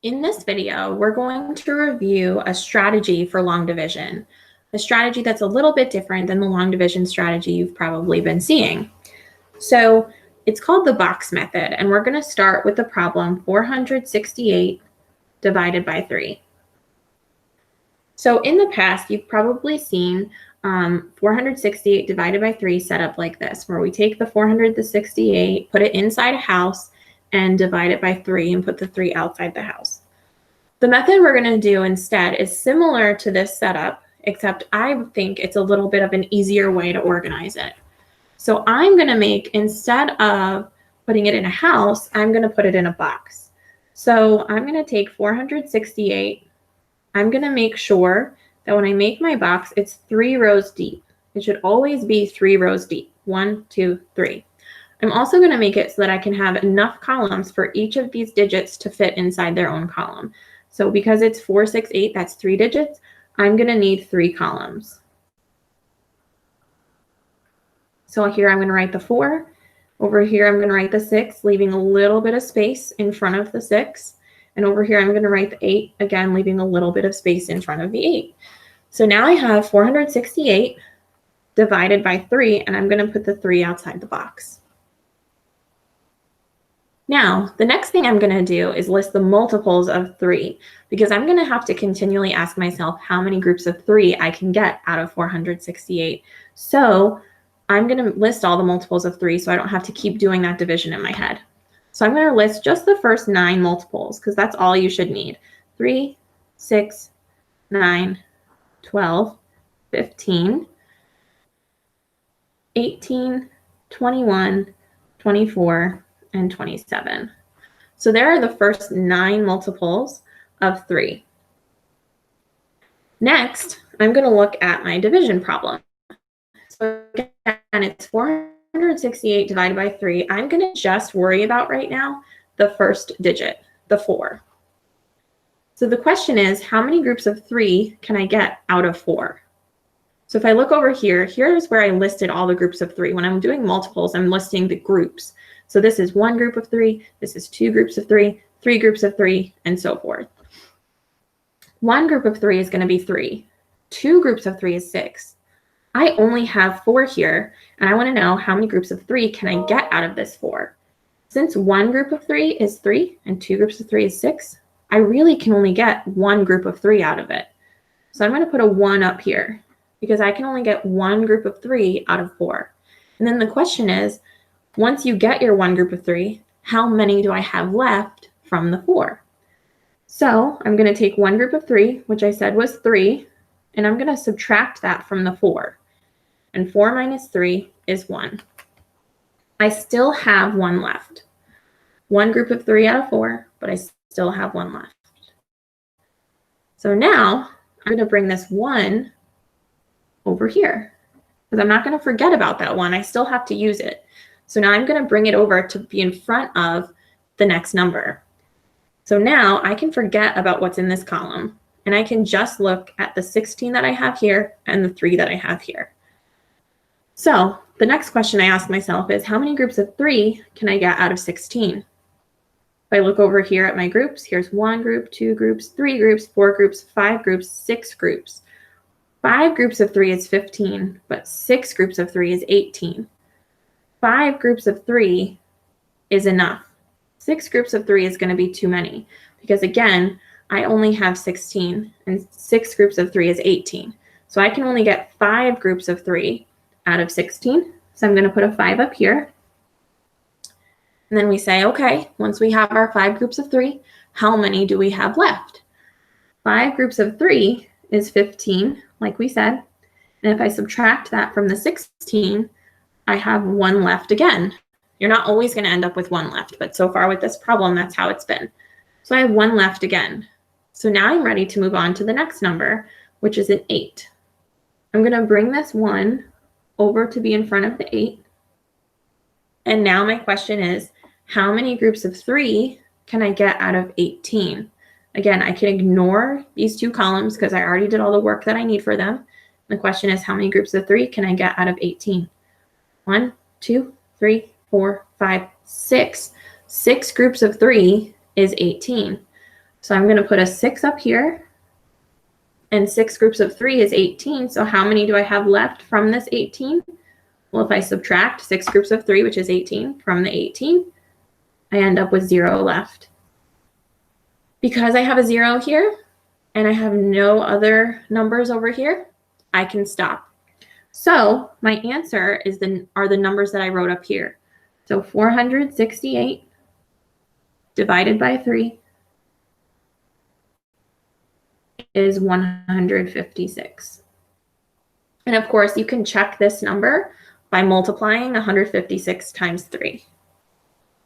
In this video, we're going to review a strategy for long division, a strategy that's a little bit different than the long division strategy you've probably been seeing. So it's called the box method, and we're going to start with the problem 468 divided by 3. So in the past, you've probably seen 468 divided by 3 set up like this, where we take the 468, put it inside a house, and divide it by 3 and put the 3 outside the house. The method we're going to do instead is similar to this setup, except I think it's a little bit of an easier way to organize it. So I'm going to make, instead of putting it in a house, I'm going to put it in a box. So I'm going to take 468. I'm going to make sure that when I make my box, it's 3 rows deep. It should always be 3 rows deep. 1, 2, 3. I'm also going to make it so that I can have enough columns for each of these digits to fit inside their own column. So because it's 468, that's 3 digits, I'm going to need 3 columns. So here I'm going to write the 4. Over here I'm going to write the 6, leaving a little bit of space in front of the 6. And over here I'm going to write the 8, again leaving a little bit of space in front of the 8. So now I have 468 divided by 3, and I'm going to put the 3 outside the box. Now, the next thing I'm going to do is list the multiples of 3, because I'm going to have to continually ask myself how many groups of 3 I can get out of 468. So I'm going to list all the multiples of 3 so I don't have to keep doing that division in my head. So I'm going to list just the first 9 multiples, because that's all you should need. 3, 6, 9, 12, 15, 18, 21, 24, and 27. So there are the first 9 multiples of 3. Next, I'm going to look at my division problem. So again, it's 468 divided by 3. I'm going to just worry about right now the first digit, the 4. So the question is, how many groups of 3 can I get out of 4? So if I look over here, here's where I listed all the groups of 3. When I'm doing multiples, I'm listing the groups. So this is 1 group of 3, this is 2 groups of 3, 3 groups of 3, and so forth. 1 group of 3 is going to be 3. 2 groups of 3 is 6. I only have 4 here, and I want to know how many groups of 3 can I get out of this 4. Since 1 group of 3 is 3 and 2 groups of 3 is 6, I really can only get 1 group of 3 out of it. So I'm going to put a 1 up here, because I can only get 1 group of 3 out of 4. And then the question is, once you get your 1 group of 3, how many do I have left from the 4? So I'm going to take 1 group of 3, which I said was 3, and I'm going to subtract that from the 4. And 4 minus 3 is 1. I still have 1 left. 1 group of 3 out of 4, but I still have 1 left. So now I'm going to bring this 1 over here, because I'm not going to forget about that 1. I still have to use it. So now I'm going to bring it over to be in front of the next number. So now I can forget about what's in this column, and I can just look at the 16 that I have here and the 3 that I have here. So the next question I ask myself is, how many groups of 3 can I get out of 16? If I look over here at my groups, here's 1 group, 2 groups, 3 groups, 4 groups, 5 groups, 6 groups. 5 groups of 3 is 15, but 6 groups of 3 is 18. 5 groups of 3 is enough. 6 groups of 3 is going to be too many, because again, I only have 16, and 6 groups of 3 is 18. So I can only get 5 groups of 3 out of 16. So I'm going to put a 5 up here. And then we say, okay, once we have our 5 groups of 3, how many do we have left? 5 groups of 3 is 15, like we said. And if I subtract that from the 16, I have 1 left again. You're not always going to end up with 1 left, but so far with this problem, that's how it's been. So I have 1 left again. So now I'm ready to move on to the next number, which is an 8. I'm going to bring this 1 over to be in front of the 8. And now my question is, how many groups of 3 can I get out of 18? Again, I can ignore these 2 columns because I already did all the work that I need for them. The question is, how many groups of 3 can I get out of 18? 1, 2, 3, 4, 5, 6. 6 groups of 3 is 18. So I'm going to put a 6 up here, and 6 groups of 3 is 18. So how many do I have left from this 18? Well, if I subtract 6 groups of 3, which is 18, from the 18, I end up with 0 left. Because I have a 0 here and I have no other numbers over here, I can stop. So my answer are the numbers that I wrote up here. So 468 divided by 3 is 156. And of course, you can check this number by multiplying 156 times 3.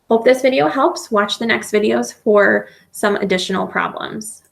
Hope this video helps. Watch the next videos for some additional problems.